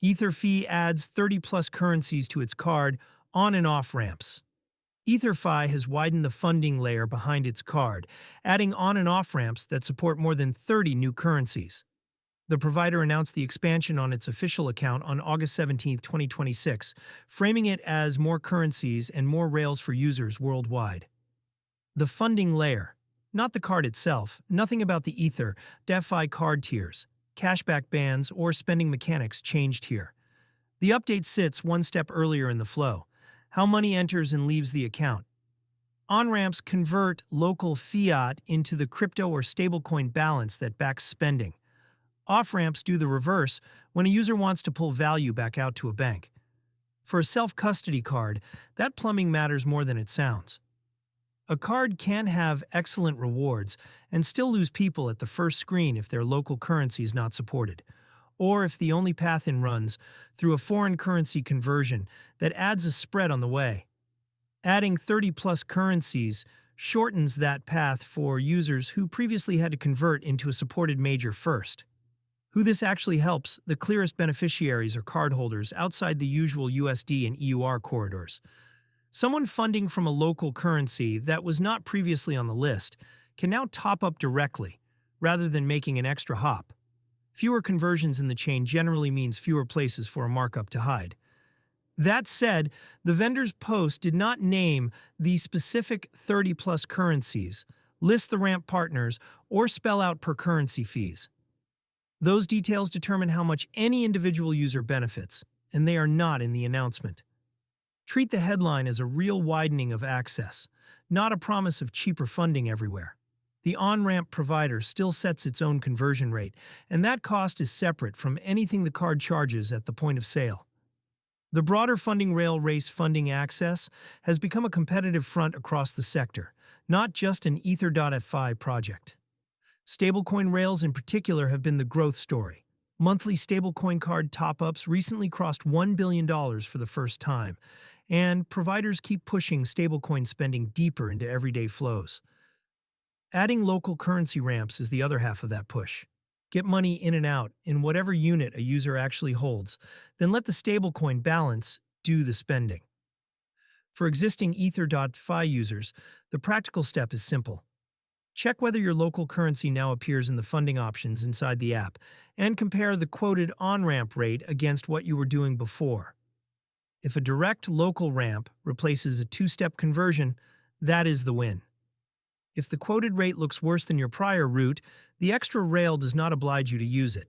EtherFi adds 30-plus currencies to its card on and off ramps. EtherFi has widened the funding layer behind its card, adding on and off ramps that support more than 30 new currencies. The provider announced the expansion on its official account on August 17, 2026, framing it as more currencies and more rails for users worldwide. The funding layer, not the card itself, nothing about the Ether, DeFi card tiers, cashback bands, or spending mechanics changed here. The update sits one step earlier in the flow: how money enters and leaves the account. On-ramps convert local fiat into the crypto or stablecoin balance that backs spending. Off-ramps do the reverse when a user wants to pull value back out to a bank. For a self-custody card, that plumbing matters more than it sounds. A card can have excellent rewards and still lose people at the first screen if their local currency is not supported, or if the only path in runs through a foreign currency conversion that adds a spread on the way. Adding 30-plus currencies shortens that path for users who previously had to convert into a supported major first. Who this actually helps, the clearest beneficiaries are cardholders outside the usual USD and EUR corridors. Someone funding from a local currency that was not previously on the list can now top up directly, rather than making an extra hop. Fewer conversions in the chain generally means fewer places for a markup to hide. That said, the vendor's post did not name the specific 30-plus currencies, list the ramp partners, or spell out per currency fees. Those details determine how much any individual user benefits, and they are not in the announcement. Treat the headline as a real widening of access, not a promise of cheaper funding everywhere. The on-ramp provider still sets its own conversion rate, and that cost is separate from anything the card charges at the point of sale. The broader funding rail race funding access has become a competitive front across the sector, not just an Ether.fi project. Stablecoin rails in particular have been the growth story. Monthly stablecoin card top-ups recently crossed $1 billion for the first time, and providers keep pushing stablecoin spending deeper into everyday flows. Adding local currency ramps is the other half of that push. Get money in and out in whatever unit a user actually holds, then let the stablecoin balance do the spending. For existing Ether.fi users, the practical step is simple. Check whether your local currency now appears in the funding options inside the app, and compare the quoted on-ramp rate against what you were doing before. If a direct local ramp replaces a two-step conversion, that is the win. If the quoted rate looks worse than your prior route, the extra rail does not oblige you to use it.